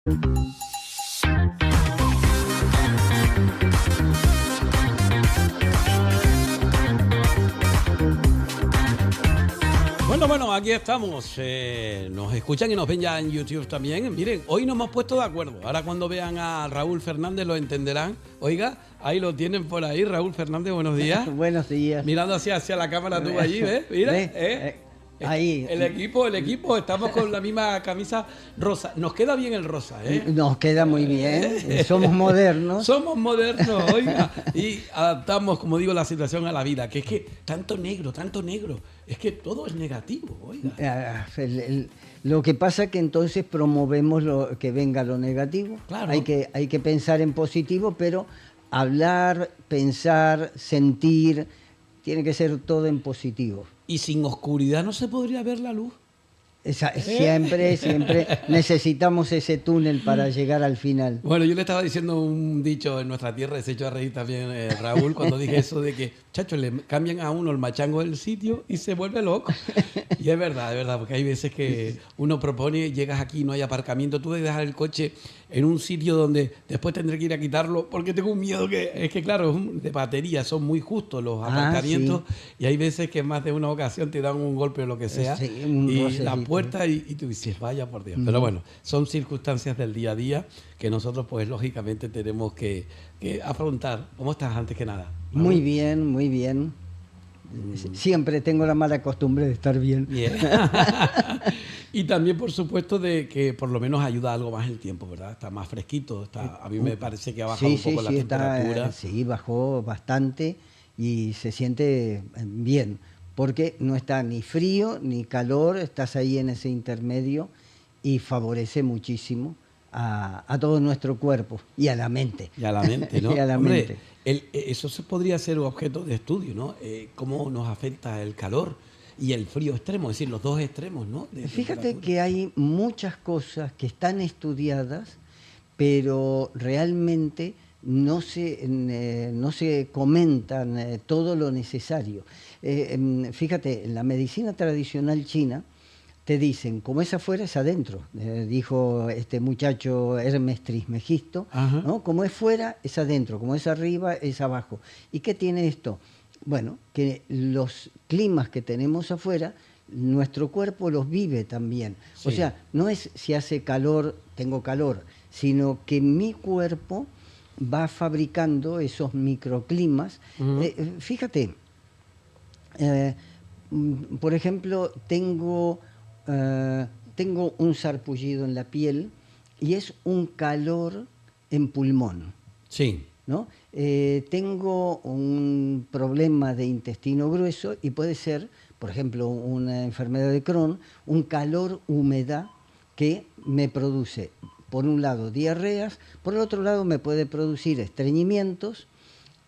Bueno, aquí estamos. Nos escuchan y nos ven ya en YouTube también. Miren, hoy nos hemos puesto de acuerdo. Ahora cuando vean a Raúl Fernández lo entenderán. Oiga, ahí lo tienen por ahí. Raúl Fernández, buenos días. Buenos días. Mirando hacia la cámara tú allí, ¿ves? Mira, ahí. El equipo, estamos con la misma camisa rosa. Nos queda bien el rosa, ¿eh? Nos queda muy bien. Somos modernos. Somos modernos, oiga. Y adaptamos, como digo, la situación a la vida. Que es que tanto negro. Es que todo es negativo, oiga. Lo que pasa es que entonces promovemos que venga lo negativo. Claro. Hay que pensar en positivo, pero hablar, pensar, sentir, tiene que ser todo en positivo. Y sin oscuridad no se podría ver la luz. Siempre necesitamos ese túnel para llegar al final. Bueno, yo le estaba diciendo un dicho en nuestra tierra, se echó a reír también Raúl cuando dije eso de que, chacho, le cambian a uno el machango del sitio y se vuelve loco. Y es verdad, porque hay veces que uno propone, llegas aquí, no hay aparcamiento, tú debes dejar el coche en un sitio donde después tendré que ir a quitarlo porque tengo un miedo es que claro, de batería, son muy justos los aparcamientos y hay veces que en más de una ocasión te dan un golpe o lo que sea y la puerta y tú dices, vaya por Dios. Pero bueno, son circunstancias del día a día que nosotros pues lógicamente tenemos que afrontar. ¿Cómo estás antes que nada? Muy bien. Siempre tengo la mala costumbre de estar bien. Y también, por supuesto, de que por lo menos ayuda algo más el tiempo, ¿verdad? Está más fresquito. A mí me parece que ha bajado un poco la temperatura. Sí, bajó bastante y se siente bien, porque no está ni frío ni calor, estás ahí en ese intermedio y favorece muchísimo a todo nuestro cuerpo y a la mente. Y a la mente, ¿no? Y a la Hombre, mente. Eso podría ser objeto de estudio, ¿no? Cómo nos afecta el calor y el frío extremo, es decir, los dos extremos, ¿no? Fíjate que hay muchas cosas que están estudiadas, pero realmente no se comentan todo lo necesario. Fíjate, en la medicina tradicional china te dicen, como es afuera es adentro, dijo este muchacho Hermes Trismegisto, ¿no? Como es fuera es adentro, como es arriba es abajo. ¿Y qué tiene esto? Bueno, que los climas que tenemos afuera, nuestro cuerpo los vive también. Sí. O sea, no es si hace calor, tengo calor, sino que mi cuerpo va fabricando esos microclimas. Fíjate, por ejemplo, tengo un sarpullido en la piel y es un calor en pulmón. Sí. ¿No? Tengo un problema de intestino grueso y puede ser, por ejemplo, una enfermedad de Crohn, un calor-humedad que me produce, por un lado, diarreas, por el otro lado me puede producir estreñimientos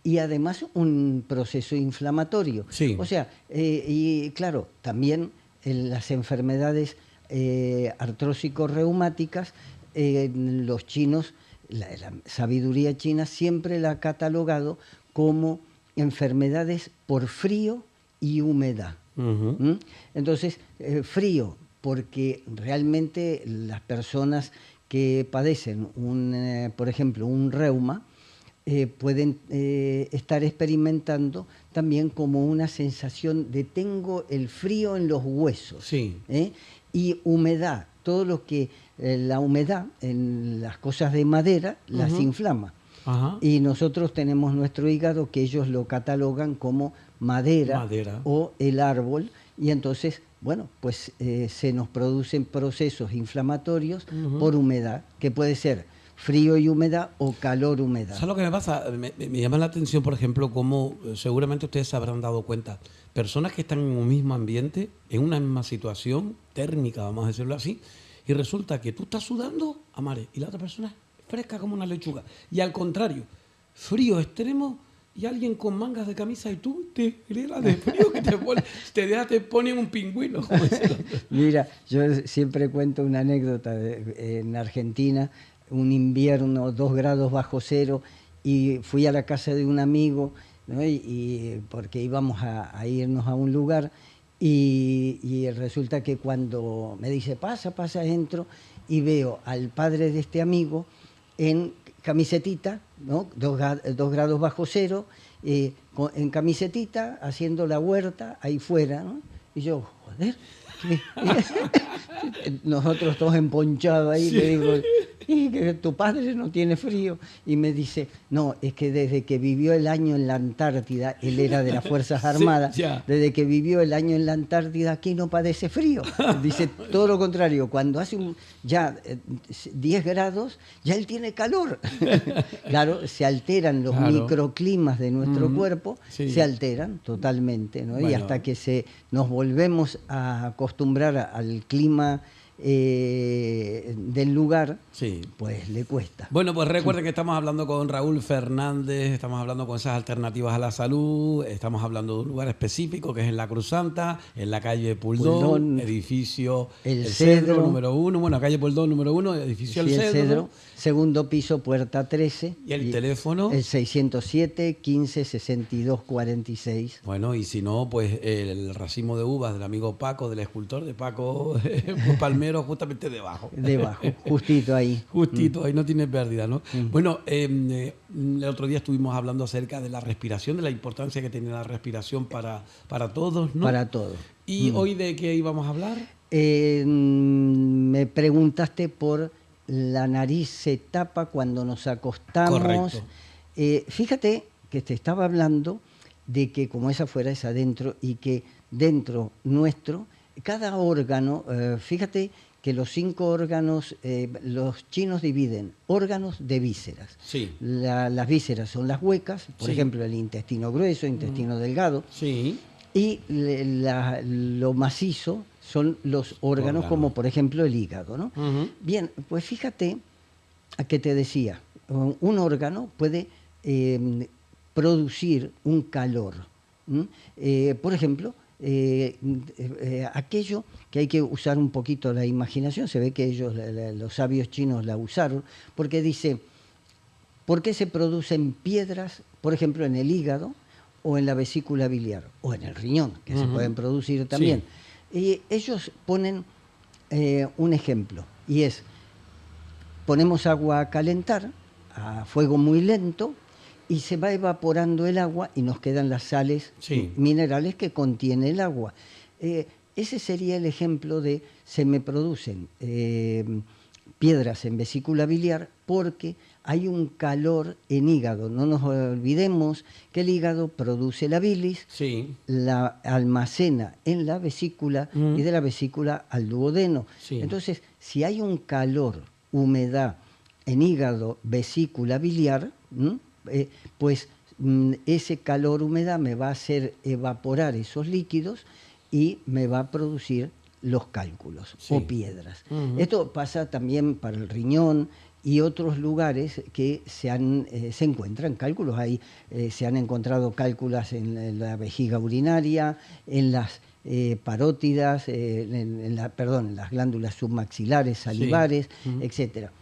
y además un proceso inflamatorio. Sí. O sea, y claro, también las enfermedades artrósico-reumáticas, los chinos, la sabiduría china siempre la ha catalogado como enfermedades por frío y humedad. Entonces, frío, porque realmente las personas que padecen, por ejemplo, un reuma, pueden estar experimentando también como una sensación de tengo el frío en los huesos. Sí. Y humedad, todo lo que la humedad en las cosas de madera las inflama. Y nosotros tenemos nuestro hígado que ellos lo catalogan como madera. O el árbol, y entonces, bueno, pues se nos producen procesos inflamatorios por humedad, que puede ser frío y humedad o calor-humedad. ¿Sabes lo que me pasa? Me llama la atención, por ejemplo, cómo seguramente ustedes se habrán dado cuenta, personas que están en un mismo ambiente, en una misma situación térmica, vamos a decirlo así, y resulta que tú estás sudando a mares y la otra persona es fresca como una lechuga. Y al contrario, frío extremo y alguien con mangas de camisa y tú te grielas de frío que te ponen un pingüino. Como Mira, yo siempre cuento una anécdota en Argentina, un invierno, 2 grados bajo cero, y fui a la casa de un amigo, ¿no? Porque íbamos a irnos a un lugar. Y resulta que cuando me dice, pasa, entro, y veo al padre de este amigo en camisetita, ¿no? 2 grados bajo cero, en camisetita, haciendo la huerta ahí fuera, ¿no? Y yo, joder, ¿qué? Nosotros todos emponchados ahí, Sí. le digo, ¿y que tu padre no tiene frío? Y me dice, no, es que desde que vivió el año en la Antártida, él era de las Fuerzas Sí, Armadas, ya. desde que vivió el año en la Antártida aquí no padece frío. Dice todo lo contrario, cuando hace ya 10 grados, ya él tiene calor. Claro, se alteran los Claro. microclimas de nuestro cuerpo, Sí. se alteran totalmente, ¿no? Y Bueno. hasta que nos volvemos a acostumbrar al clima del lugar, Sí. pues le cuesta. Bueno, pues recuerden que estamos hablando con Raúl Fernández, estamos hablando con esas alternativas a la salud, estamos hablando de un lugar específico que es en la Cruz Santa, en la calle Puldón, Puldón, edificio El Cedro, Cedro. número 1, bueno, calle Puldón número 1, edificio Sí, El Cedro, segundo piso, puerta 13. ¿Y el teléfono? El 607 15 62 46. Bueno, y si no, pues el racimo de uvas del amigo Paco, del escultor de Paco pues, Palmero, justamente debajo. Debajo, justito ahí. Justito, ahí no tiene pérdida, ¿no? Bueno, el otro día estuvimos hablando acerca de la respiración, de la importancia que tiene la respiración para todos, ¿no? Para todo. ¿Y hoy de qué íbamos a hablar? Me preguntaste por la nariz se tapa cuando nos acostamos. Correcto. Fíjate que te estaba hablando de que como es afuera es adentro y que dentro nuestro, cada órgano, fíjate que los 5 órganos, los chinos dividen órganos de vísceras. Sí. Las vísceras son las huecas, por Sí. ejemplo el intestino grueso, intestino delgado, Sí. y lo macizo son los órganos, como por ejemplo el hígado, ¿no? Ujú. Bien, pues fíjate a que te decía, un órgano puede producir un calor. Por ejemplo, aquello que hay que usar un poquito la imaginación, se ve que ellos, los sabios chinos, la usaron, porque dice, ¿por qué se producen piedras, por ejemplo, en el hígado o en la vesícula biliar o en el riñón, que se pueden producir también? Sí. Y ellos ponen un ejemplo, y es, ponemos agua a calentar a fuego muy lento y se va evaporando el agua y nos quedan las sales minerales que contiene el agua. Ese sería el ejemplo de se me producen piedras en vesícula biliar porque hay un calor en hígado. No nos olvidemos que el hígado produce la bilis, la almacena en la vesícula y de la vesícula al duodeno. Entonces, si hay un calor, humedad en hígado, vesícula biliar, pues ese calor, humedad me va a hacer evaporar esos líquidos y me va a producir los cálculos o piedras. Esto pasa también para el riñón y otros lugares que se encuentran cálculos. Ahí se han encontrado cálculos en la vejiga urinaria, en las parótidas, en las glándulas submaxilares, salivares, etcétera.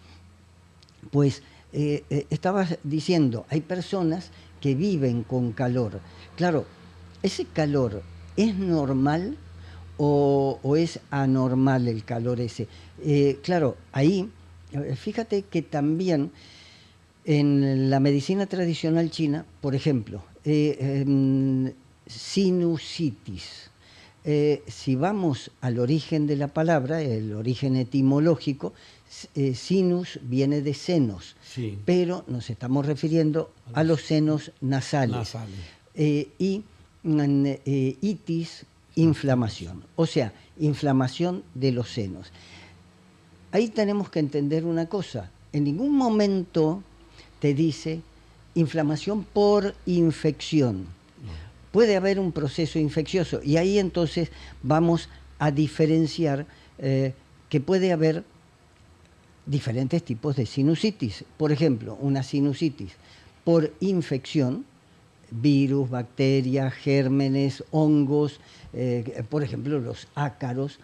Pues estabas diciendo, hay personas que viven con calor. Claro, ¿ese calor es normal o es anormal el calor ese? Claro, ahí, fíjate que también en la medicina tradicional china, por ejemplo, sinusitis. Si vamos al origen de la palabra, el origen etimológico, sinus viene de senos, pero nos estamos refiriendo a los senos nasales. Y itis, inflamación, o sea, inflamación de los senos. Ahí tenemos que entender una cosa, en ningún momento te dice inflamación por infección. Puede haber un proceso infeccioso y ahí entonces vamos a diferenciar que puede haber diferentes tipos de sinusitis. Por ejemplo, una sinusitis por infección, virus, bacterias, gérmenes, hongos, por ejemplo, los ácaros.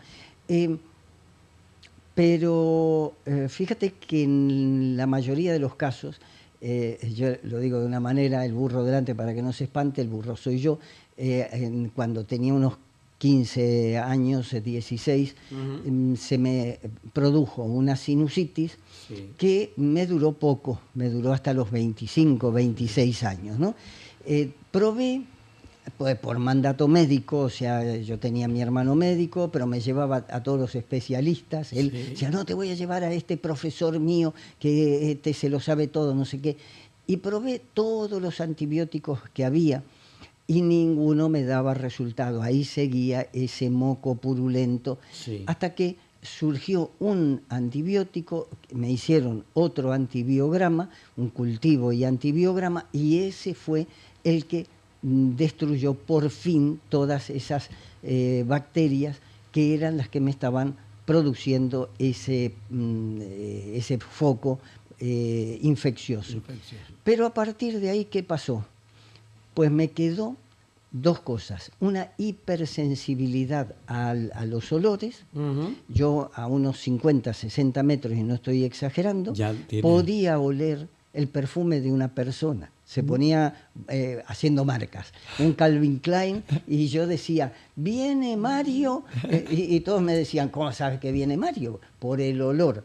Pero fíjate que en la mayoría de los casos, yo lo digo de una manera, el burro delante para que no se espante, el burro soy yo, cuando tenía unos 15 años, 16, se me produjo una sinusitis que me duró poco, me duró hasta los 25, 26 años, ¿no? Probé, pues, por mandato médico, o sea, yo tenía a mi hermano médico, pero me llevaba a todos los especialistas. Él decía, no, te voy a llevar a este profesor mío que se lo sabe todo, no sé qué. Y probé todos los antibióticos que había y ninguno me daba resultado. Ahí seguía ese moco purulento, hasta que surgió un antibiótico, me hicieron otro antibiograma, un cultivo y antibiograma, y ese fue el que destruyó por fin todas esas bacterias que eran las que me estaban produciendo ese foco infeccioso. Pero a partir de ahí, ¿qué pasó? Pues me quedó dos cosas. Una hipersensibilidad a los olores. Yo a unos 50, 60 metros, y no estoy exagerando, podía oler el perfume de una persona. Se ponía haciendo marcas. Un Calvin Klein, y yo decía, viene Mario, y todos me decían, ¿cómo sabes que viene Mario? Por el olor.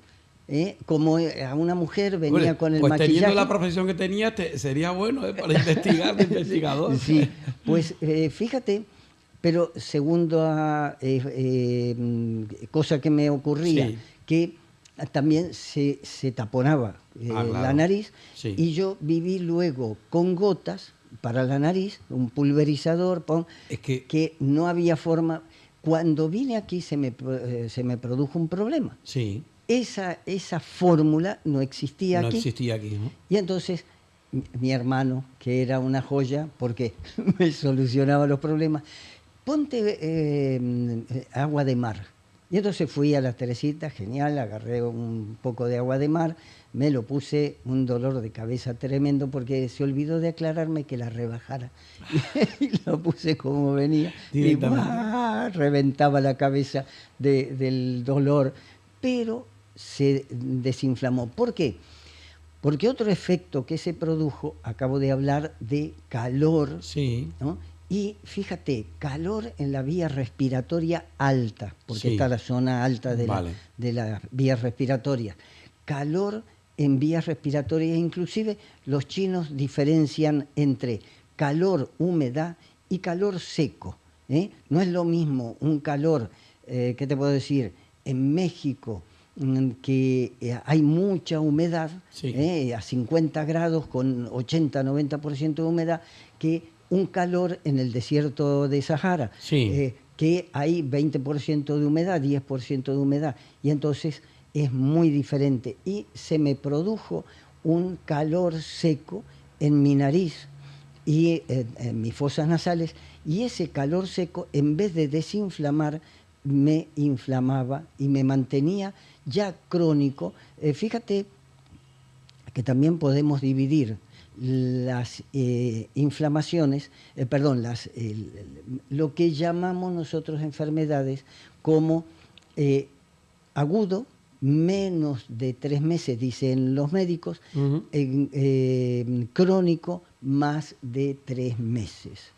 Como a una mujer venía con el maquillaje. Teniendo la profesión que tenía, sería bueno para investigar, de investigador. Sí, pues fíjate, pero segunda cosa que me ocurría, que también se taponaba la nariz, y yo viví luego con gotas para la nariz, un pulverizador, que no había forma. Cuando vine aquí se me produjo un problema. Sí. Esa fórmula no existía aquí. No existía aquí, ¿no? Y entonces mi hermano, que era una joya, porque me solucionaba los problemas, ponte agua de mar. Y entonces fui a la Teresita, genial, agarré un poco de agua de mar, me lo puse, un dolor de cabeza tremendo, porque se olvidó de aclararme que la rebajara. Y lo puse como venía, y reventaba la cabeza del dolor, pero se desinflamó. ¿Por qué? Porque otro efecto que se produjo, acabo de hablar de calor, ¿no? Y fíjate, calor en la vía respiratoria alta, porque está la zona alta de la vía respiratoria. Calor en vías respiratorias, inclusive los chinos diferencian entre calor, humedad y calor seco. No es lo mismo un calor, ¿qué te puedo decir? En México, que hay mucha humedad, a 50 grados con 80-90% de humedad, que un calor en el desierto de Sahara, que hay 20% de humedad, 10% de humedad, y entonces es muy diferente. Y se me produjo un calor seco en mi nariz y en mis fosas nasales, y ese calor seco, en vez de desinflamar, me inflamaba y me mantenía ya crónico. Fíjate que también podemos dividir las inflamaciones, lo que llamamos nosotros enfermedades como agudo, menos de 3 meses, dicen los médicos, crónico, más de 3 meses.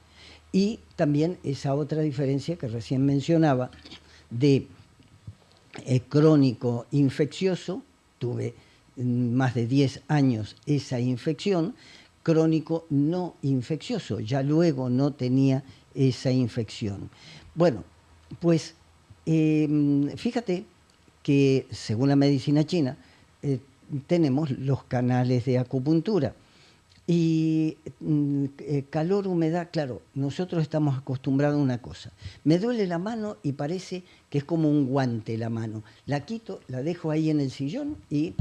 Y también esa otra diferencia que recién mencionaba, de crónico infeccioso, tuve más de 10 años esa infección, crónico no infeccioso, ya luego no tenía esa infección. Bueno, pues fíjate que según la medicina china tenemos los canales de acupuntura. Y calor, humedad, claro, nosotros estamos acostumbrados a una cosa. Me duele la mano y parece que es como un guante la mano. La quito, la dejo ahí en el sillón y...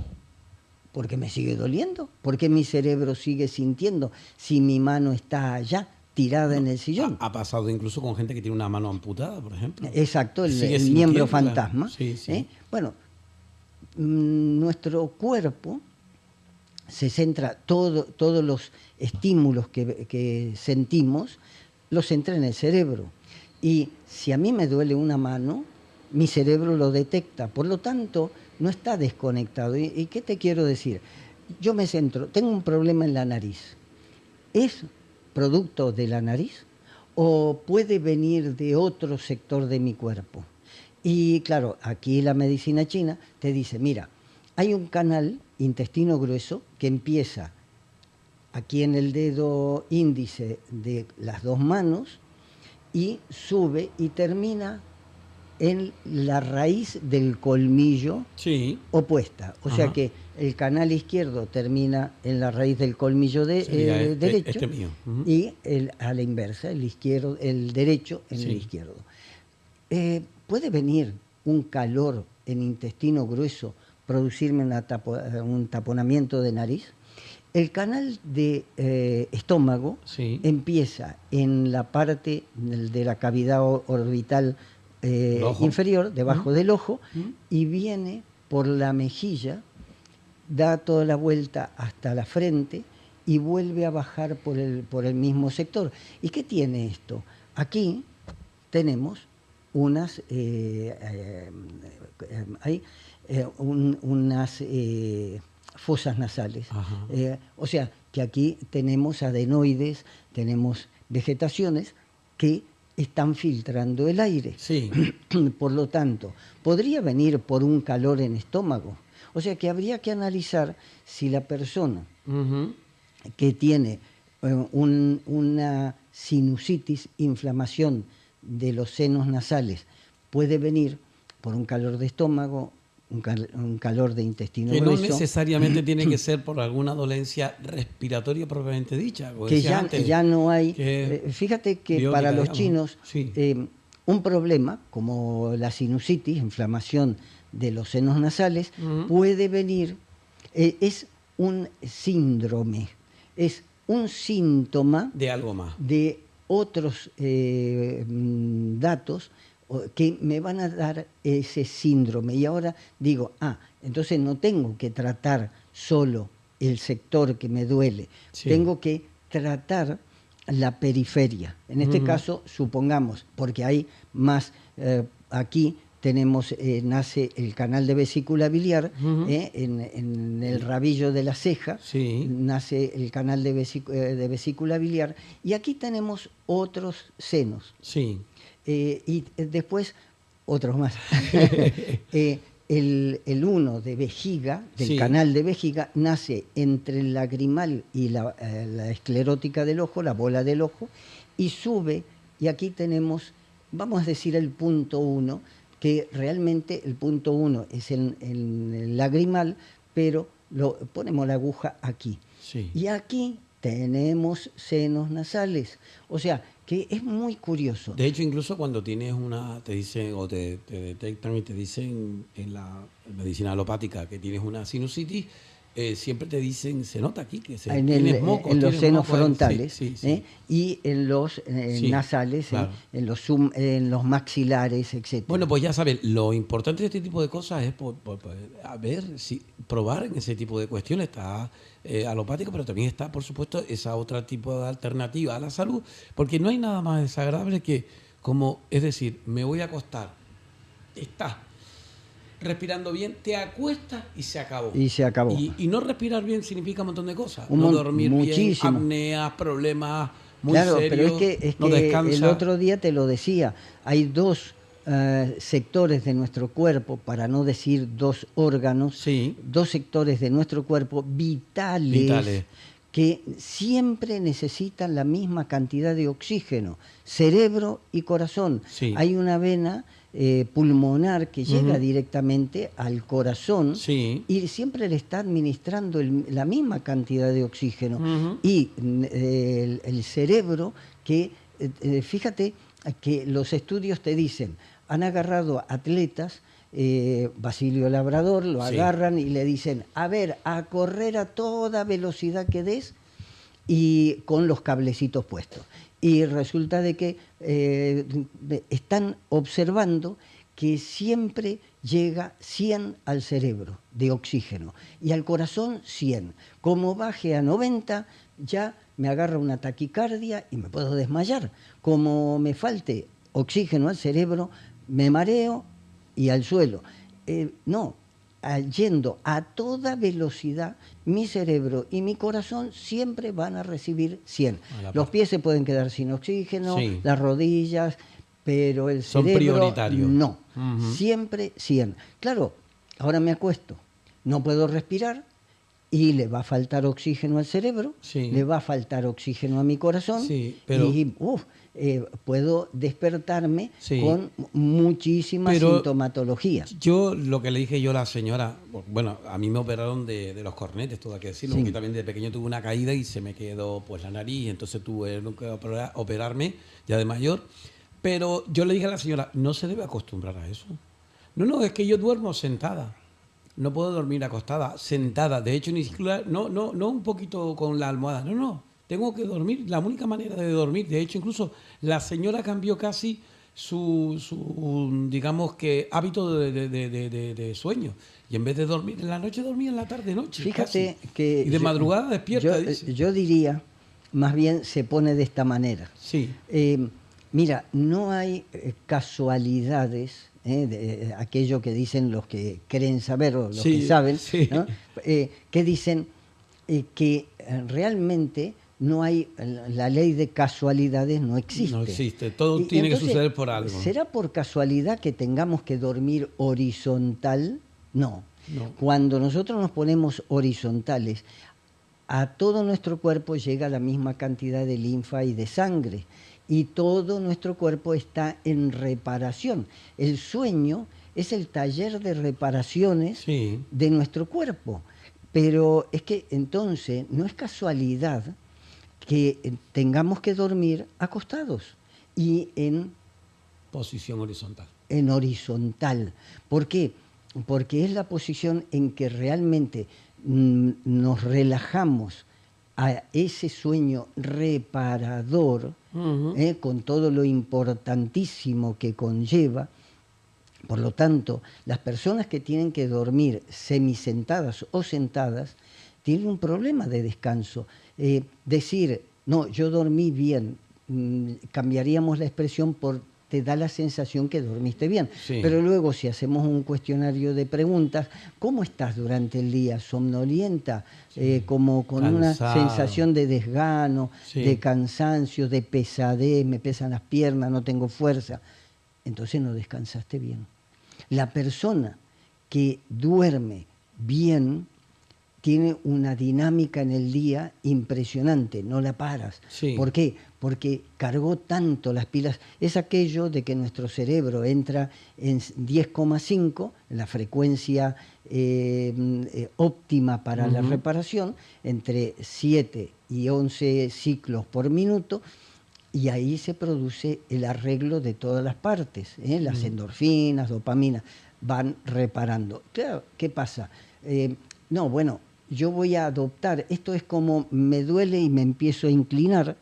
¿por qué me sigue doliendo? ¿Por qué mi cerebro sigue sintiendo si mi mano está allá, tirada en el sillón? Ha pasado incluso con gente que tiene una mano amputada, por ejemplo. Exacto, el miembro fantasma. Bueno, nuestro cuerpo se centra, todos los estímulos que sentimos, los centra en el cerebro. Y si a mí me duele una mano, mi cerebro lo detecta. Por lo tanto, no está desconectado. ¿Y qué te quiero decir? Yo me centro, tengo un problema en la nariz. ¿Es producto de la nariz o puede venir de otro sector de mi cuerpo. Y claro, aquí la medicina china te dice, mira, hay un canal intestino grueso que empieza aquí en el dedo índice de las dos manos y sube y termina en la raíz del colmillo Sí. opuesta. O sea Ajá. que el canal izquierdo termina en la raíz del colmillo Sería derecho este mío. Ujú. y a la inversa, el derecho en el Sí. izquierdo. ¿Puede venir un calor en intestino grueso, producirme un taponamiento de nariz? El canal de estómago Sí. empieza en la parte de la cavidad orbital El ojo. inferior, debajo Ujú. del ojo, Ujú. y viene por la mejilla, da toda la vuelta hasta la frente y vuelve a bajar por el mismo sector. ¿Y qué tiene esto? Aquí tenemos hay unas fosas nasales. Ajá. O sea, que aquí tenemos adenoides, tenemos vegetaciones que están filtrando el aire. Sí. Por lo tanto, podría venir por un calor en estómago. O sea que habría que analizar si la persona Ujú. que tiene una sinusitis, inflamación de los senos nasales, puede venir por un calor de estómago, un calor de intestino Que no grueso, necesariamente tiene que ser por alguna dolencia respiratoria propiamente dicha, como que decías antes, ya no hay. que es Fíjate que para biótica, los digamos. chinos, Sí. un problema como la sinusitis, inflamación de los senos nasales, Ujú. puede venir, es un síndrome, es un síntoma De algo más. de otros datos que me van a dar ese síndrome. Y ahora digo, entonces no tengo que tratar solo el sector que me duele, Sí. tengo que tratar la periferia. En este Ujú. caso, supongamos, porque hay más, aquí tenemos, nace el canal de vesícula biliar, Ujú. en el rabillo de la ceja, Sí. nace el canal de vesícula biliar, y aquí tenemos otros senos, Sí. y después otros más. El uno de vejiga, del Sí. canal de vejiga, nace entre el lagrimal y la esclerótica del ojo, la bola del ojo, y sube, y aquí tenemos, vamos a decir, el punto 1, que realmente el punto 1 es en el lagrimal, pero ponemos la aguja aquí. Sí. Y aquí tenemos senos nasales. O sea, que es muy curioso. De hecho, incluso cuando tienes te dicen o te detectan y te dicen en la medicina alopática que tienes una sinusitis, siempre te dicen, se nota aquí que tienes mocos, En los tienes senos mocos. frontales, Sí, sí, sí. y en los Sí, nasales, claro. en los maxilares, etc. Bueno, pues ya sabes, lo importante de este tipo de cosas es a ver si probar en ese tipo de cuestiones. Está alopático, pero también está, por supuesto, esa otra tipo de alternativa a la salud, porque no hay nada más desagradable que, es decir, me voy a acostar, estás respirando bien, te acuestas y se acabó. Y se acabó. Y no respirar bien significa un montón de cosas. No dormir bien, Muchísimo. apneas, problemas muy Claro, serios, pero es no que el descansa. otro día te lo decía, hay dos sectores de nuestro cuerpo, para no decir dos órganos, Sí. dos sectores de nuestro cuerpo vitales, que siempre necesitan la misma cantidad de oxígeno, cerebro y corazón. Sí. Hay una vena pulmonar que llega Ujú. directamente al corazón, Sí. y siempre le está administrando la misma cantidad de oxígeno. Ujú. Y el cerebro, que fíjate que los estudios te dicen, han agarrado atletas, Basilio Labrador, lo Sí. agarran y le dicen, a ver, a correr a toda velocidad que des, y con los cablecitos puestos. Y resulta de que están observando que siempre llega 100 al cerebro de oxígeno y al corazón 100. Como baje a 90, ya me agarra una taquicardia y me puedo desmayar. Como me falte oxígeno al cerebro, me mareo y al suelo. No, yendo a toda velocidad, mi cerebro y mi corazón siempre van a recibir 100. Los pies se pueden quedar sin oxígeno, Sí. las rodillas, pero el Son cerebro prioritarios. no. Ujú. Siempre 100. Claro, ahora me acuesto, no puedo respirar y le va a faltar oxígeno al cerebro, Sí. le va a faltar oxígeno a mi corazón Sí, pero- y puedo despertarme Sí. con muchísima Pero- sintomatología. Yo, lo que le dije yo a la señora, bueno, a mí me operaron de los cornetes, todo hay que decirlo, Sí. porque también de pequeño tuve una caída y se me quedó pues la nariz, entonces tuve que operarme ya de mayor. Pero yo le dije a la señora, no se debe acostumbrar a eso. No, es que yo duermo sentada. No puedo dormir acostada, sentada. De hecho, ni siquiera, no un poquito con la almohada. No. Tengo que dormir. La única manera de dormir. De hecho, incluso la señora cambió casi su digamos que, hábito de sueño. Y en vez de dormir en la noche, dormía en la tarde-noche. Fíjate casi. que Y de madrugada despierta, dice. yo diría, más bien se pone de esta manera. Sí. Mira, no hay casualidades, aquello que dicen los que creen saber o los Sí, que saben, sí. ¿no? Que dicen que realmente no hay, la ley de casualidades no existe. No existe. Todo Y tiene que entonces, suceder por algo. ¿será por casualidad que tengamos que dormir horizontal? No. No. Cuando nosotros nos ponemos horizontales, a todo nuestro cuerpo llega la misma cantidad de linfa y de sangre. Y todo nuestro cuerpo está en reparación. El sueño es el taller de reparaciones Sí. de nuestro cuerpo. Pero es que entonces no es casualidad que tengamos que dormir acostados y Posición horizontal. en horizontal. ¿Por qué? Porque es la posición en que realmente nos relajamos a ese sueño reparador, Ujú. con todo lo importantísimo que conlleva. Por lo tanto, las personas que tienen que dormir semisentadas o sentadas tienen un problema de descanso. Decir, no, yo dormí bien, cambiaríamos la expresión por te da la sensación que dormiste bien. Sí. Pero luego, si hacemos un cuestionario de preguntas, ¿cómo estás durante el día? ¿Somnolienta? Como con una Cansado. sensación de desgano, Sí. de cansancio, de pesadez, me pesan las piernas, no tengo fuerza. Entonces no descansaste bien. La persona que duerme bien tiene una dinámica en el día impresionante, no la paras. Sí. ¿Por qué? Porque cargó tanto las pilas. Es aquello de que nuestro cerebro entra en 10,5, la frecuencia óptima para la reparación, entre 7 y 11 ciclos por minuto, y ahí se produce el arreglo de todas las partes, las endorfinas, dopamina, van reparando. Claro, ¿qué pasa? No, bueno, yo voy a adoptar, esto es como me duele y me empiezo a inclinar,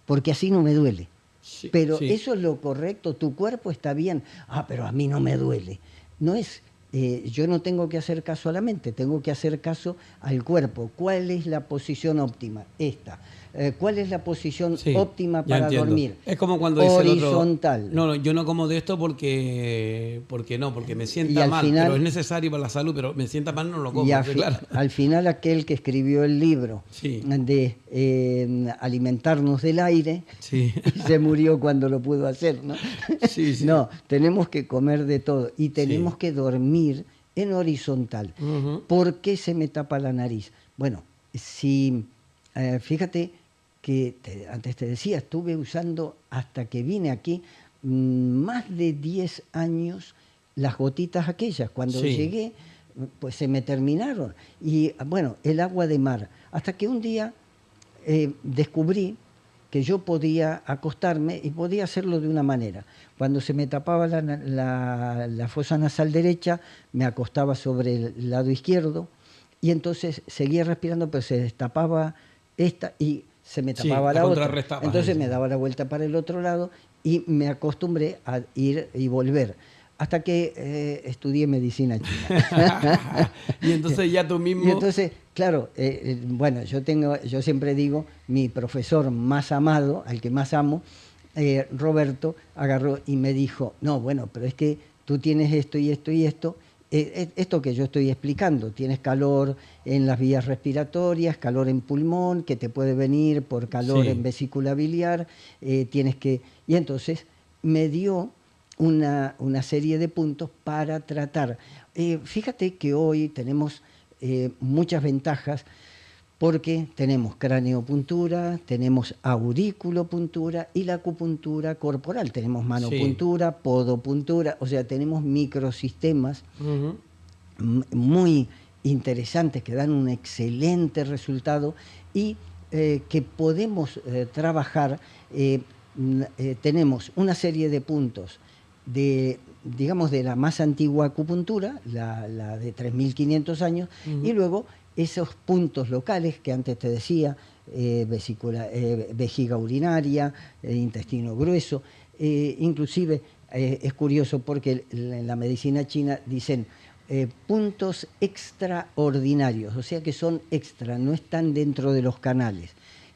porque así no me duele. Sí, Pero sí. eso es lo correcto, tu cuerpo está bien, pero a mí no me duele. No es, yo no tengo que hacer caso a la mente, tengo que hacer caso al cuerpo. ¿Cuál es la posición óptima? Esta. ¿Cuál es la posición Sí, óptima ya para entiendo. dormir? Es como cuando dice el otro, horizontal. no, yo no como de esto porque me Y sienta al mal, final- pero es necesario para la salud, pero me sienta mal, no lo como. Y claro. al final aquel que escribió el libro Sí. de alimentarnos del aire, Sí. se murió cuando lo pudo hacer, ¿no? Sí, sí. No, tenemos que comer de todo y tenemos Sí. que dormir en horizontal. Ujú. ¿Por qué se me tapa la nariz? Bueno, si fíjate que antes te decía, estuve usando hasta que vine aquí más de 10 años las gotitas aquellas. Cuando Sí. llegué, pues se me terminaron. Y bueno, el agua de mar. Hasta que un día descubrí que yo podía acostarme y podía hacerlo de una manera. Cuando se me tapaba la fosa nasal derecha, me acostaba sobre el lado izquierdo y entonces seguía respirando, pero se destapaba esta y se me Sí, tapaba la la otra. contrarrestabas Entonces ahí. me daba la vuelta para el otro lado y me acostumbré a ir y volver. Hasta que estudié medicina china. Y entonces ya tú mismo... Y entonces, claro, bueno, yo siempre digo, mi profesor más amado, al que más amo, Roberto, agarró y me dijo, no, bueno, pero es que tú tienes esto y esto y esto, esto que yo estoy explicando, tienes calor en las vías respiratorias, calor en pulmón, que te puede venir por calor en Sí, vesícula biliar, tienes que... Y entonces me dio una serie de puntos para tratar. Fíjate que hoy tenemos muchas ventajas porque tenemos craneopuntura, tenemos auriculopuntura y la acupuntura corporal. Tenemos sí. manopuntura, podopuntura, o sea, tenemos microsistemas Ujú. muy interesantes que dan un excelente resultado y que podemos trabajar. Tenemos una serie de puntos de, digamos, de la más antigua acupuntura, la de 3.500 años, y Ujú. luego esos puntos locales que antes te decía, vejiga urinaria, intestino grueso, inclusive es curioso porque en la medicina china dicen puntos extraordinarios, o sea que son extra, no están dentro de los canales.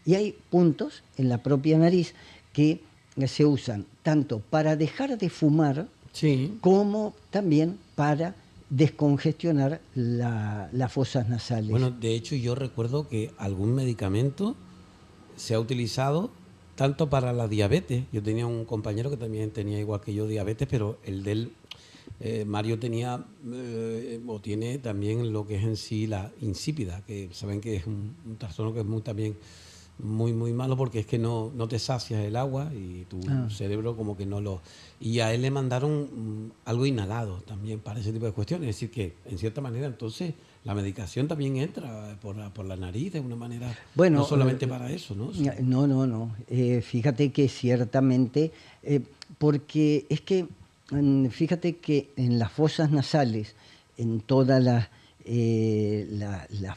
Y hay puntos en la propia nariz que se usan tanto para dejar de fumar Sí. como también para descongestionar las fosas nasales. Bueno, de hecho yo recuerdo que algún medicamento se ha utilizado tanto para la diabetes. Yo tenía un compañero que también tenía igual que yo diabetes, pero el de él, Mario tenía o tiene también lo que es en sí la insípida, que saben que es un trastorno que es muy también muy malo porque es que no te sacias el agua y tu Ah. cerebro como que no lo... Y a él le mandaron algo inhalado también para ese tipo de cuestiones. Es decir, que en cierta manera entonces la medicación también entra por la nariz de una manera, no Bueno, solamente para eso, ¿no? no, no, no. Fíjate que ciertamente, porque es que, fíjate que en las fosas nasales, en todas las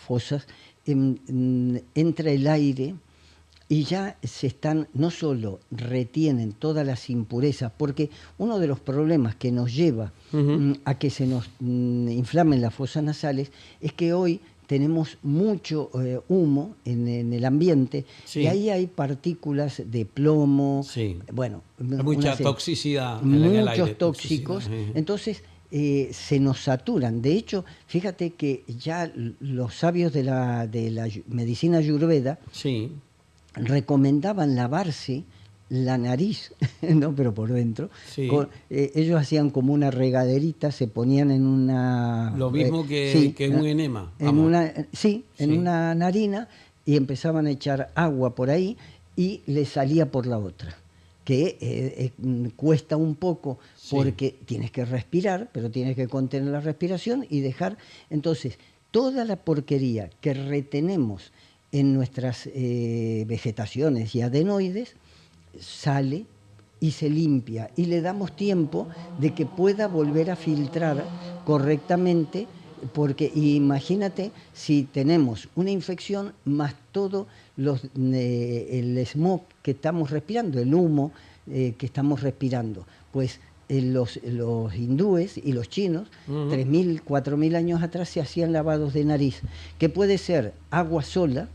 fosas, entra el aire y ya se están, no solo retienen todas las impurezas, porque uno de los problemas que nos lleva Ujú. a que se nos inflamen las fosas nasales es que hoy tenemos mucho humo en el ambiente y Sí, ahí hay partículas de plomo, sí. bueno, Hay una mucha serie, toxicidad en el aire, muchos toxicidad. tóxicos, entonces se nos saturan. De hecho, fíjate que ya los sabios de la medicina ayurveda Sí, recomendaban lavarse la nariz, no, pero por dentro. sí. Ellos hacían como una regaderita, se ponían en una, Lo mismo sí, que un enema, en vamos. una, sí, en Sí, una narina y empezaban a echar agua por ahí y le salía por la otra, que cuesta un poco sí. porque tienes que respirar, pero tienes que contener la respiración y dejar. Entonces, toda la porquería que retenemos en nuestras vegetaciones y adenoides sale y se limpia y le damos tiempo de que pueda volver a filtrar correctamente, porque imagínate si tenemos una infección más todo el smog que estamos respirando, el humo que estamos respirando, pues los hindúes y los chinos, Ujú. 3.000, 4.000 años atrás se hacían lavados de nariz, que puede ser agua sola,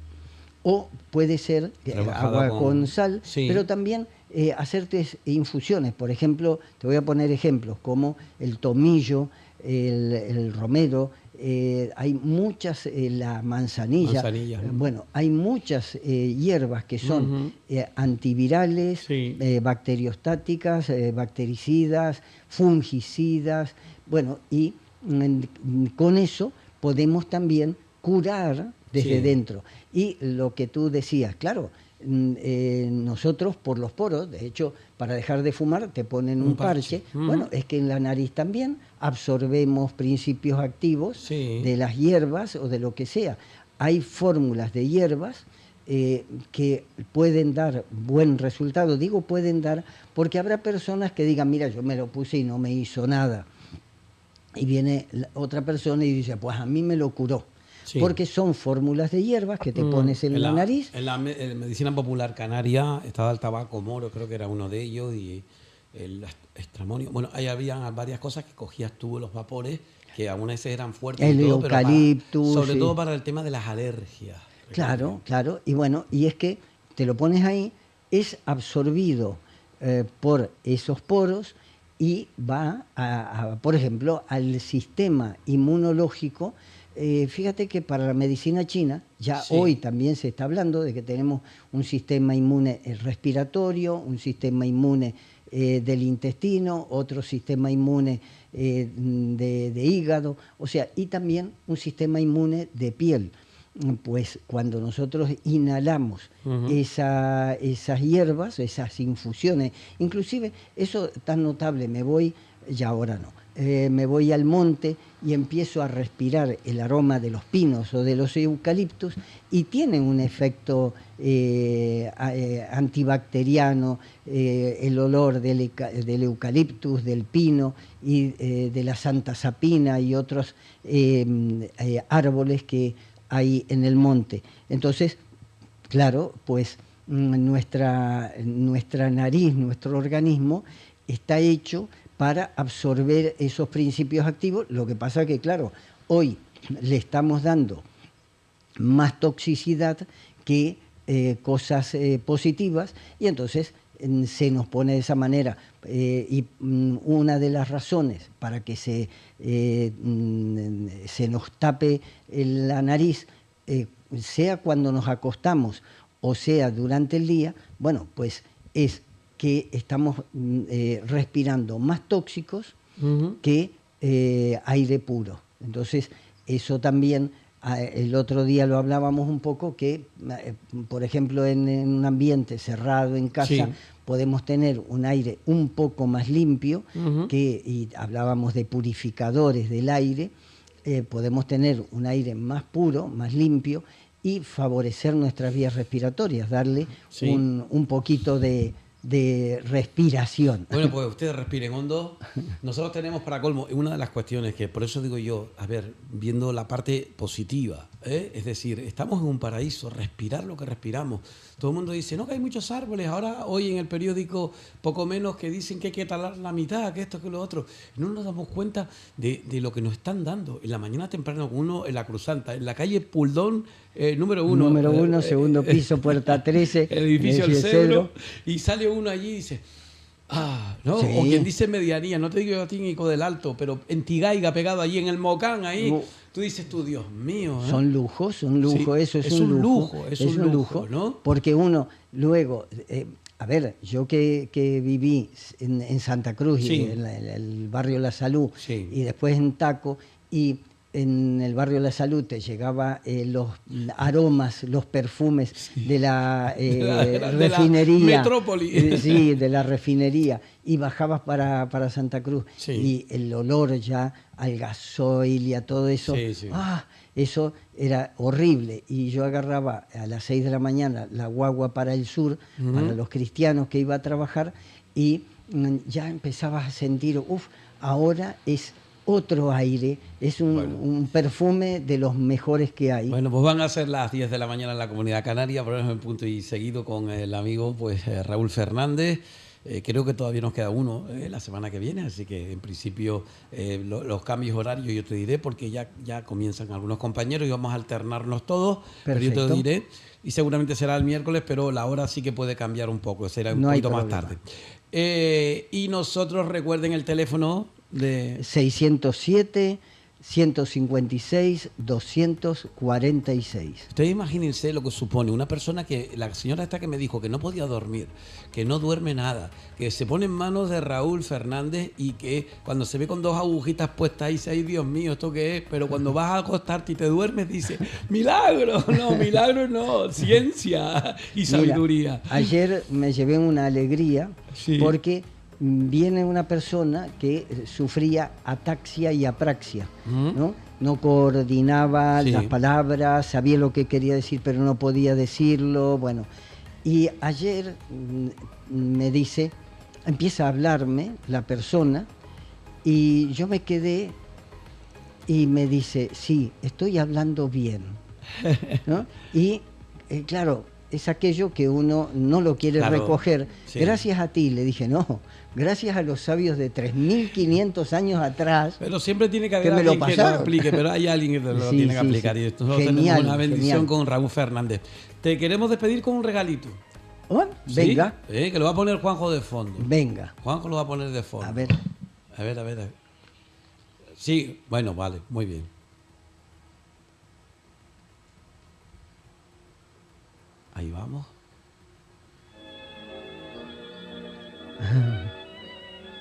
o puede ser Rebajada agua con con... sal, pero Sí, también hacerte infusiones. Por ejemplo, te voy a poner ejemplos como el tomillo, el romero, hay muchas, la manzanilla, manzanilla. bueno, hay muchas hierbas que son Ujú. antivirales, Sí, bacteriostáticas, bactericidas, fungicidas, bueno, y con eso podemos también curar desde sí. dentro. Y lo que tú decías, claro, nosotros por los poros, de hecho, para dejar de fumar te ponen Un un parche. parche. Bueno, Ujú. es que en la nariz también absorbemos principios activos Sí. de las hierbas o de lo que sea. Hay fórmulas de hierbas que pueden dar buen resultado. Digo pueden dar porque habrá personas que digan, mira, yo me lo puse y no me hizo nada. Y viene otra persona y dice, pues a mí me lo curó. Sí. Porque son fórmulas de hierbas que te pones en la nariz. En la medicina popular canaria estaba el tabaco moro, creo que era uno de ellos, y el estramonio. Bueno, ahí había varias cosas que cogías tú los vapores, que aún veces eran fuertes y El todo, pero para, eucaliptus, sobre todo sí. para el tema de las alergias. Recuerdo yo. Claro, claro. Y bueno, y es que te lo pones ahí, es absorbido por esos poros y va, por ejemplo, al sistema inmunológico. Fíjate que para la medicina china, ya Sí. hoy también se está hablando de que tenemos un sistema inmune respiratorio, un sistema inmune del intestino, otro sistema inmune de hígado, o sea, y también un sistema inmune de piel. Pues cuando nosotros inhalamos esas hierbas, esas infusiones, inclusive eso tan notable, me voy, ya ahora no, me voy al monte y empiezo a respirar el aroma de los pinos o de los eucaliptus y tienen un efecto antibacteriano, el olor del eucaliptus, del pino y de la santa sapina y otros árboles que hay en el monte. Entonces, claro, pues nuestra nariz, nuestro organismo está hecho para absorber esos principios activos. Lo que pasa que, claro, hoy le estamos dando más toxicidad que cosas positivas y entonces se nos pone de esa manera. Y una de las razones para que se nos tape la nariz, sea cuando nos acostamos o sea durante el día, bueno, pues es que estamos respirando más tóxicos que aire puro. Entonces, eso también, el otro día lo hablábamos un poco, que, por ejemplo, en un ambiente cerrado en casa, sí, podemos tener un aire un poco más limpio, y hablábamos de purificadores del aire, podemos tener un aire más puro, más limpio, y favorecer nuestras vías respiratorias, darle un poquito de respiración. Bueno, pues ustedes respiren hondo. Nosotros tenemos para colmo, una de las cuestiones que, por eso digo yo, a ver, viendo la parte positiva, es decir, estamos en un paraíso, respirar lo que respiramos. Todo el mundo dice, no, que hay muchos árboles, ahora hoy en el periódico poco menos que dicen que hay que talar la mitad, que esto, que lo otro. No nos damos cuenta de lo que nos están dando. En la mañana temprano, uno en la Cruzanta, en la calle Puldón, número 1. Número 1, segundo piso, puerta 13. El edificio del Cedro. Y sale uno allí y dice, ¿no? Sí. O quien dice medianía, no te digo yo a ti, Nico del Alto, pero en Tigaiga, pegado allí en el Mocán, ahí, tú dices tú, Dios mío. Son lujos, Sí, eso es un lujo. Es un lujo, ¿no? Porque uno luego, a ver, yo que viví en Santa Cruz, Sí, y en el barrio La Salud, sí, y después en Taco, y en el barrio La Salud te llegaba los aromas, los perfumes de la refinería. De la metrópoli. Sí, de la refinería. Y bajabas para Santa Cruz. Sí. Y el olor ya al gasoil y a todo eso. Sí, sí. Eso era horrible. Y yo agarraba a las 6 de la mañana la guagua para el sur, para los cristianos que iba a trabajar, y ya empezabas a sentir, ahora es otro aire, es un perfume de los mejores que hay. Bueno, pues van a ser las 10 de la mañana en la Comunidad Canaria, ponemos en punto y seguido con el amigo Raúl Fernández. Creo que todavía nos queda uno la semana que viene, así que en principio los cambios horarios yo te diré, porque ya comienzan algunos compañeros y vamos a alternarnos todos. Pero yo te lo diré, y seguramente será el miércoles, pero la hora sí que puede cambiar un poco, será un poquito más tarde. Y nosotros, recuerden el teléfono de 607 156 246. Ustedes imagínense lo que supone una persona que, la señora esta que me dijo que no podía dormir, que no duerme nada, que se pone en manos de Raúl Fernández y que cuando se ve con 2 agujitas puestas ahí dice, ay Dios mío, ¿esto qué es? Pero cuando vas a acostarte y te duermes dice, milagro, no, ciencia y sabiduría. Mira, ayer me llevé una alegría porque viene una persona que sufría ataxia y apraxia, ¿no? No coordinaba las palabras, sabía lo que quería decir, pero no podía decirlo. Bueno, y ayer me dice, empieza a hablarme la persona, y yo me quedé y me dice, sí, estoy hablando bien, ¿no? Y claro, es aquello que uno no lo quiere recoger. Sí. Gracias a ti, le dije, no, gracias a los sabios de 3.500 años atrás. Pero siempre tiene que haber alguien que lo explique, pero hay alguien que lo tiene que aplicar. Y esto tenemos una bendición con Raúl Fernández. Te queremos despedir con un regalito. Venga. Que lo va a poner Juanjo de fondo. Venga. Juanjo lo va a poner de fondo. A ver. A ver, a ver. Sí, bueno, vale, muy bien. Ahí vamos.